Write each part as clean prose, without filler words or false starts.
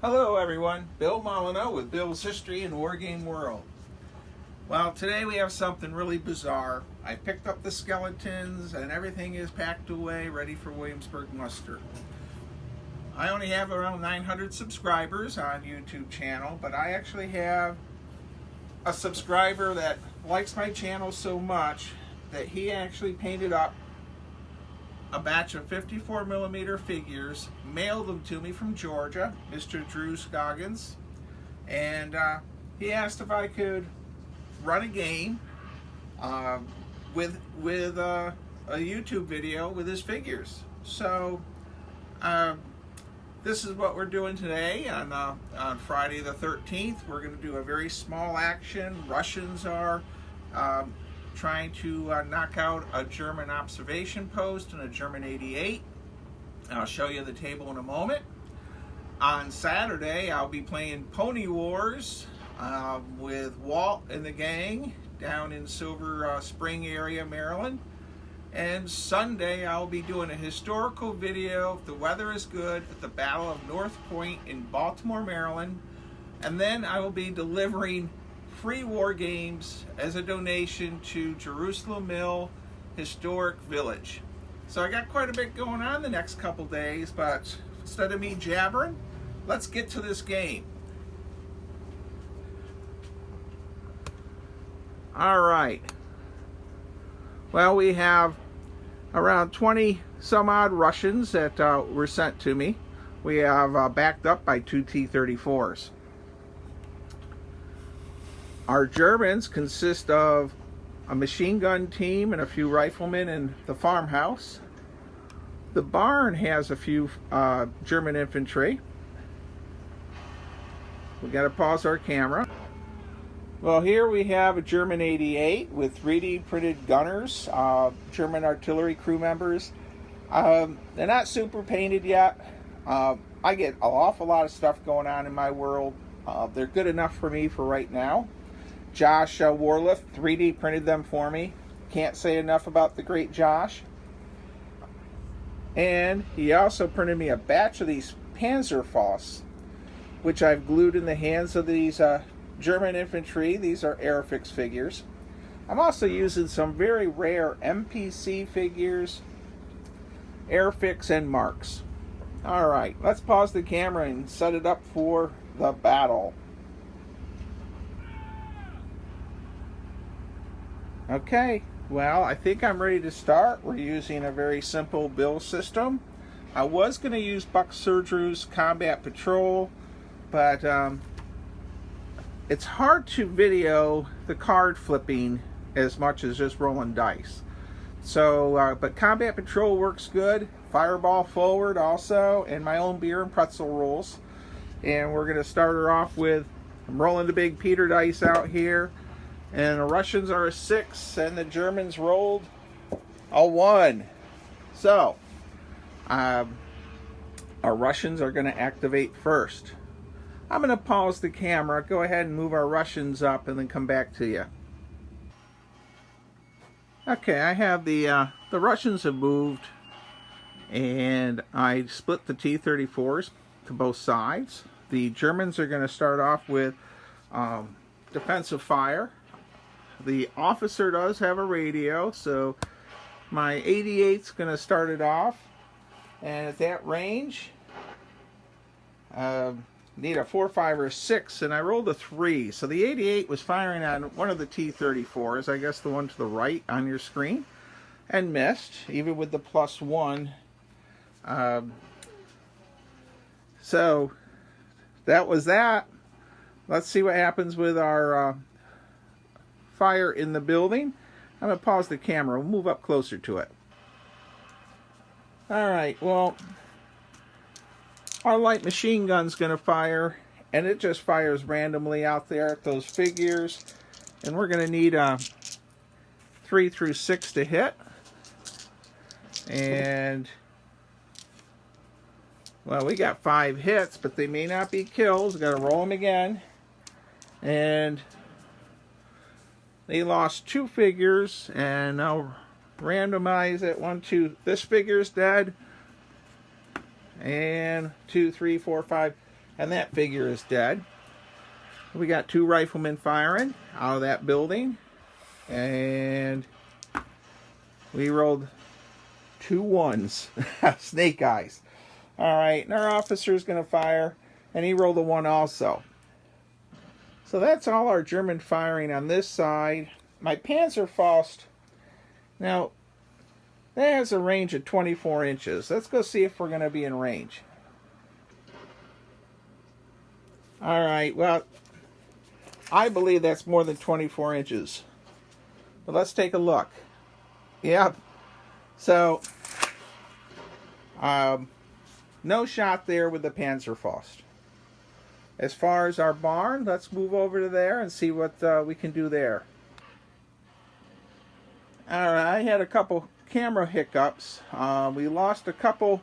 Hello everyone, Bill Molyneux with Bill's History and Wargame World. Well, today we have something really bizarre. I picked up the skeletons and everything is packed away, ready for Williamsburg muster. I only have around 900 subscribers on YouTube channel, but I actually have a subscriber that likes my channel so much that he actually painted up a batch of 54mm figures, mailed them to me from Georgia, Mr. Drew Scoggins, and he asked if I could run a game with a YouTube video with his figures. So this is what we're doing today on Friday the 13th. We're going to do a very small action. Russians are trying to knock out a German observation post and a German 88. I'll show you the table in a moment. On Saturday, I'll be playing Pony Wars with Walt and the gang down in Silver Spring area, Maryland. And Sunday, I'll be doing a historical video, if the weather is good, at the Battle of North Point in Baltimore, Maryland. And then I will be delivering free war games as a donation to Jerusalem Mill Historic Village. So I got quite a bit going on the next couple days, but instead of me jabbering, let's get to this game. All right. Well, we have around 20 some odd Russians that were sent to me. We have backed up by 2 T-34s. Our Germans consist of a machine gun team and a few riflemen in the farmhouse. The barn has a few German infantry. We got to pause our camera. Well, here we have a German 88 with 3D printed gunners, German artillery crew members. They're not super painted yet. I get an awful lot of stuff going on in my world. They're good enough for me for right now. Josh Warliff 3D printed them for me. Can't say enough about the great Josh. And he also printed me a batch of these Panzerfaust, which I've glued in the hands of these German infantry. These are Airfix figures. I'm also using some very rare MPC figures, Airfix and marks. Alright, let's pause the camera and set it up for the battle. Okay, well, I think I'm ready to start. We're using a very simple build system. I was going to use Buck Surdrew's Combat Patrol, but it's hard to video the card flipping as much as just rolling dice. So, but Combat Patrol works good. Fireball Forward also, and my own beer and pretzel rolls. And we're going to start her off with, I'm rolling the big Peter dice out here. And the Russians are a 6, and the Germans rolled a 1. So, our Russians are going to activate first. I'm going to pause the camera, go ahead and move our Russians up, and then come back to you. Okay, I have the Russians have moved, and I split the T-34s to both sides. The Germans are going to start off with defensive fire. The officer does have a radio, so my 88's going to start it off. And at that range, need a 4, 5, or 6, and I rolled a 3. So the 88 was firing on one of the T-34s, I guess the one to the right on your screen, and missed, even with the +1. So that was that. Let's see what happens with our fire in the building. I'm going to pause the camera. We'll move up closer to it. Alright, well, our light machine gun's going to fire, and it just fires randomly out there at those figures. And we're going to need 3 through 6 to hit. And, well, we got 5 hits, but they may not be kills. We've got to roll them again. And they lost 2 figures, and I'll randomize it. 1, 2. This figure's dead. And 2, 3, 4, 5. and that figure is dead. We got 2 riflemen firing out of that building, and we rolled 2 1s, snake eyes. All right, and our officer's going to fire, and he rolled a 1 also. So that's all our German firing on this side. My Panzerfaust, now, that has a range of 24 inches. Let's go see if we're going to be in range. All right, well, I believe that's more than 24 inches. But let's take a look. Yep. So, no shot there with the Panzerfaust. As far as our barn, let's move over to there and see what we can do there. All right, I had a couple camera hiccups. We lost a couple.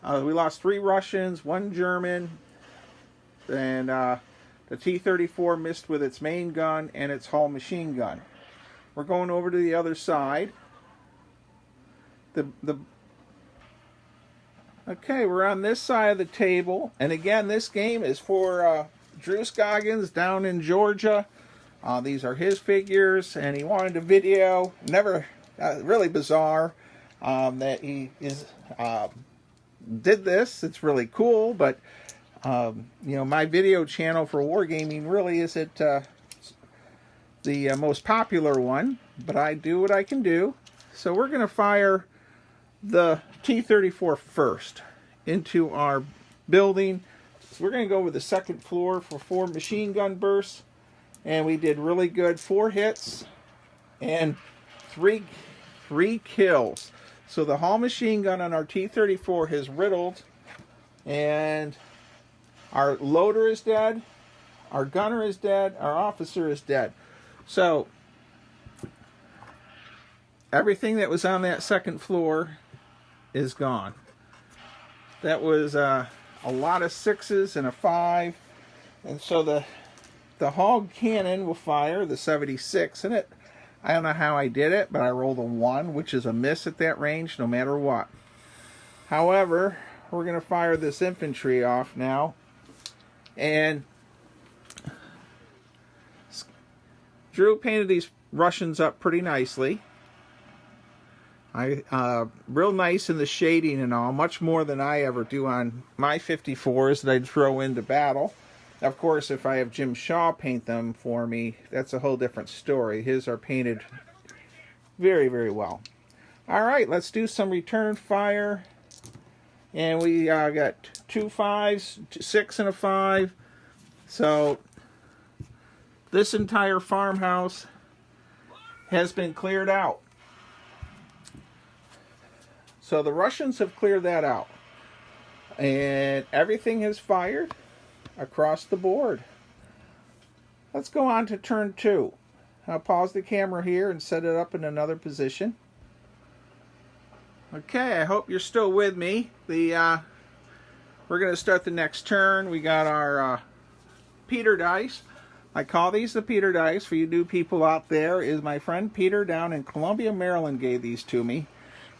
We lost 3 Russians, 1 German, and the T-34 missed with its main gun and its hull machine gun. We're going over to the other side. Okay, we're on this side of the table, and again, this game is for Drew Scoggins down in Georgia. These are his figures, and he wanted a video. Never, really bizarre that he did this. It's really cool, but you know, my video channel for wargaming really isn't the most popular one, but I do what I can do. So we're going to fire the T-34 first into our building. So we're going to go with the second floor for 4 machine gun bursts, and we did really good. 4 hits and 3 kills. So the hull machine gun on our T-34 has riddled, and our loader is dead, our gunner is dead, our officer is dead. So everything that was on that second floor is gone. That was a lot of 6s and a 5, and so the hog cannon will fire the 76 in it. I don't know how I did it, but I rolled a 1, which is a miss at that range no matter what. However, we're going to fire this infantry off now, and Drew painted these Russians up pretty nicely. Real nice in the shading and all, much more than I ever do on my 54s that I throw into battle. Of course, if I have Jim Shaw paint them for me, that's a whole different story. His are painted very, very well. All right, let's do some return fire. And we got 2 5s, 6 and a 5. So this entire farmhouse has been cleared out. So the Russians have cleared that out. And everything has fired across the board. Let's go on to turn 2. I'll pause the camera here and set it up in another position. Okay, I hope you're still with me. We're going to start the next turn. We got our Peter dice. I call these the Peter dice for you new people out there. Is my friend Peter down in Columbia, Maryland gave these to me.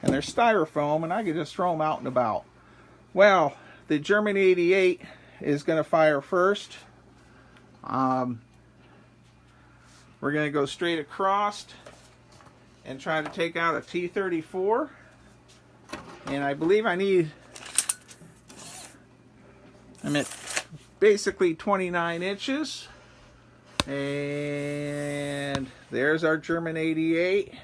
And they're styrofoam, and I can just throw them out and about. Well, the German 88 is going to fire first. We're going to go straight across and try to take out a T-34. And I believe I'm at basically 29 inches. And there's our German 88.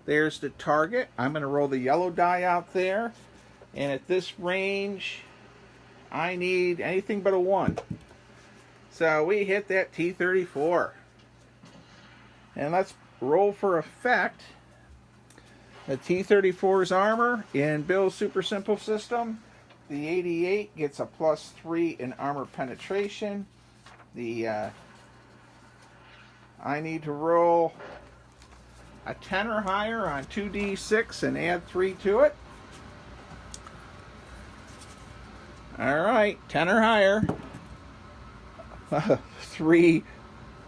There's the target. I'm going to roll the yellow die out there. And at this range, I need anything but a 1. So we hit that T-34. And let's roll for effect. The T-34's armor in Bill's Super Simple System. The 88 gets a +3 in armor penetration. I need to roll a 10 or higher on 2d6 and add 3 to it. All right, 10 or higher. 3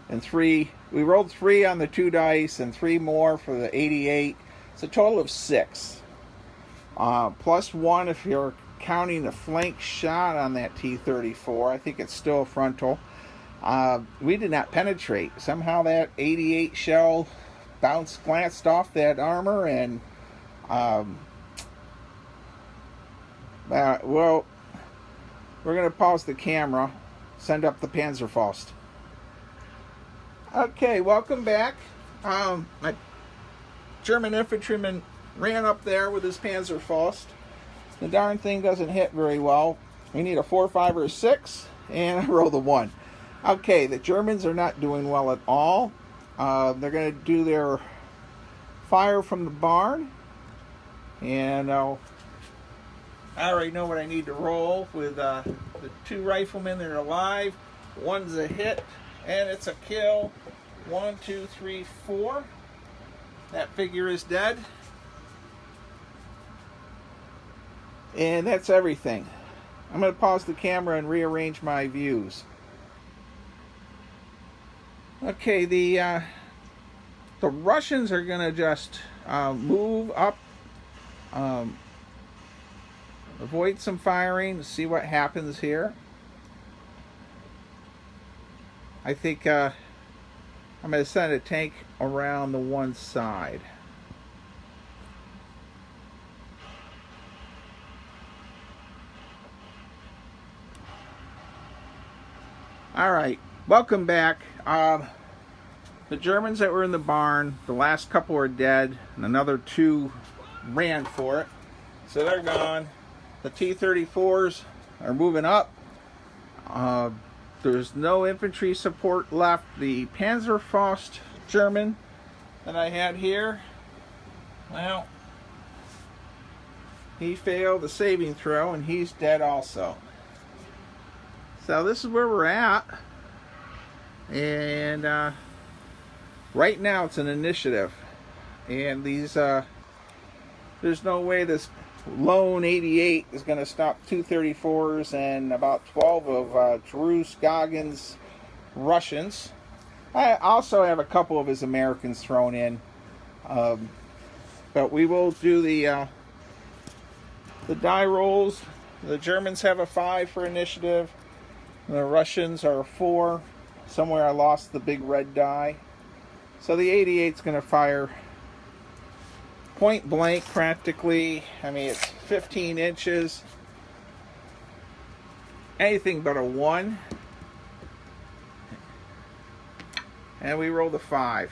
and 3. We rolled 3 on the 2 dice and 3 more for the 88. It's a total of 6. +1 if you're counting the flank shot on that T-34. I think it's still a frontal. We did not penetrate. Somehow that 88 shell glanced off that armor, and well, we're going to pause the camera, send up the Panzerfaust. Okay, welcome back. My German infantryman ran up there with his Panzerfaust. The darn thing doesn't hit very well. We need a 4, 5, or 6, and I rolled a 1. Okay, the Germans are not doing well at all. They're going to do their fire from the barn, and I already know what I need to roll with the 2 riflemen that are alive. One's a hit, and it's a kill. 1, 2, 3, 4. That figure is dead. And that's everything. I'm going to pause the camera and rearrange my views. Okay, the Russians are going to just move up, avoid some firing, see what happens here. I think I'm going to send a tank around the one side. All right, welcome back. The Germans that were in the barn, the last couple are dead, and another 2 ran for it. So they're gone. The T-34s are moving up. There's no infantry support left. The Panzerfaust German that I had here, well, he failed the saving throw, and he's dead also. So this is where we're at, and right now it's an initiative, and these there's no way this lone 88 is going to stop 2 34s and about 12 of Drew Scoggins Russians. I also have a couple of his Americans thrown in, but we will do the die rolls. The Germans have a 5 for initiative. The Russians are 4. Somewhere I lost the big red die. So the 88's going to fire point blank practically. I mean, it's 15 inches. Anything but a 1. And we rolled a 5.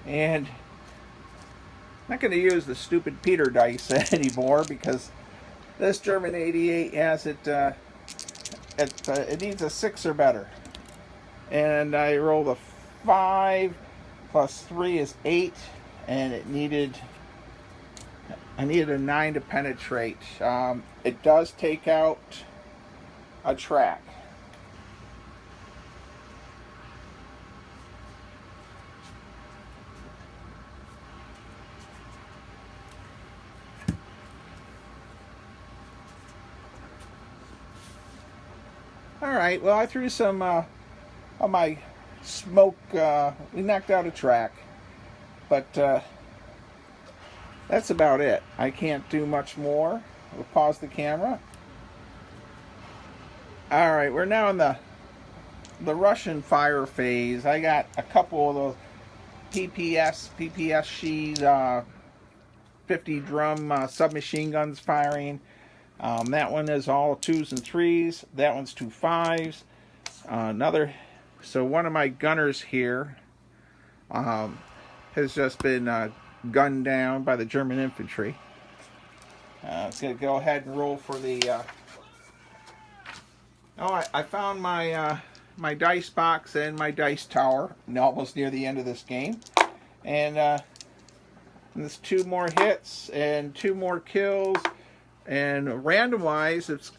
And I'm not going to use the stupid Peter dice anymore, because this German 88 has it... it needs a 6 or better, and I rolled a 5 plus 3 is 8, and I needed a 9 to penetrate. It does take out a track. Alright, well, I threw some on my smoke. We knocked out a track, but that's about it. I can't do much more. We'll pause the camera. Alright, we're now in the Russian fire phase. I got a couple of those PPSGs, 50 drum submachine guns firing. That one is all 2s and 3s. That one's 2 5s. So one of my gunners here has just been gunned down by the German infantry. I'm going to go ahead and roll for the... I found my my dice box and my dice tower almost near the end of this game. And there's 2 more hits and 2 more kills. And random-wise, it's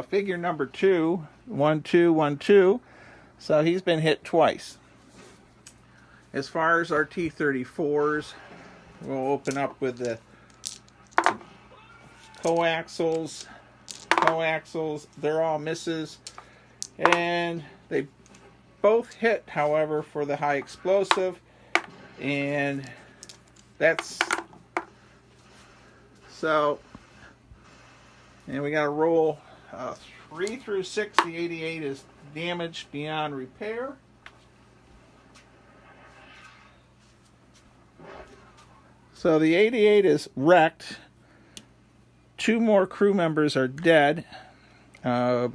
figure number 2, 1, 2, 1, 2. So he's been hit twice. As far as our T-34s, we'll open up with the coaxials. They're all misses. And they both hit, however, for the high explosive. And that's... So... And we got to roll 3 through 6. The 88 is damaged beyond repair. So the 88 is wrecked. 2 more crew members are dead. And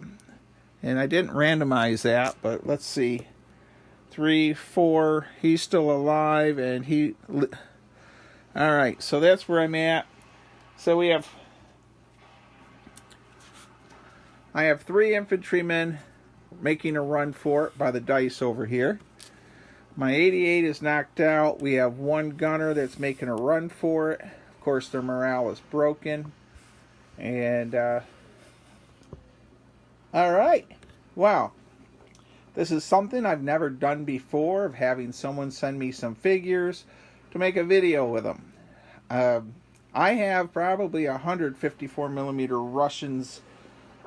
I didn't randomize that, but let's see. 3, 4, he's still alive, and he... Alright, so that's where I'm at. So I have 3 infantrymen making a run for it by the dice over here. My 88 is knocked out. We have 1 gunner that's making a run for it. Of course, their morale is broken. And, alright. Wow. This is something I've never done before, of having someone send me some figures to make a video with them. I have probably 154mm Russians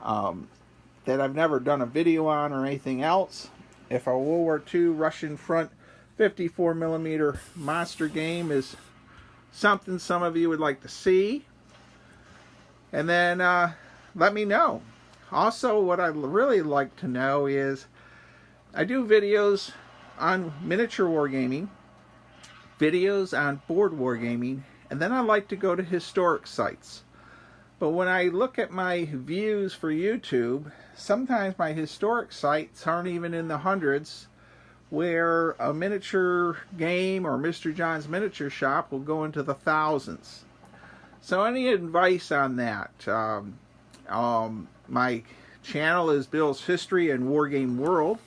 that I've never done a video on or anything else. If a World War II Russian front 54mm monster game is something some of you would like to see, and then let me know. Also, what I'd really like to know is, I do videos on miniature wargaming, videos on board wargaming, and then I like to go to historic sites. But when I look at my views for YouTube, sometimes my historic sites aren't even in the hundreds, where a miniature game or Mr. John's Miniature Shop will go into the thousands. So any advice on that? My channel is Bill's History and Wargame World.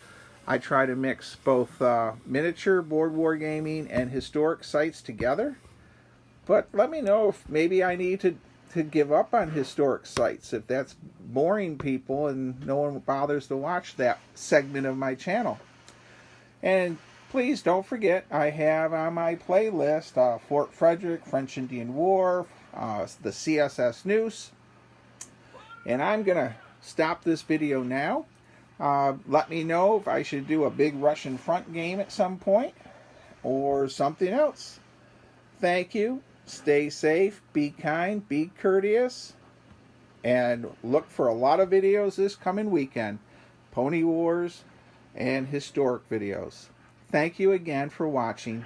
I try to mix both miniature, board wargaming, and historic sites together. But let me know if maybe I need to give up on historic sites, if that's boring people and no one bothers to watch that segment of my channel. And please don't forget, I have on my playlist Fort Frederick, French Indian War, the CSS Noose. And I'm going to stop this video now. Let me know if I should do a big Russian front game at some point or something else. Thank you. Stay safe, be kind, be courteous, and look for a lot of videos this coming weekend. Pony Wars and historic videos. Thank you again for watching.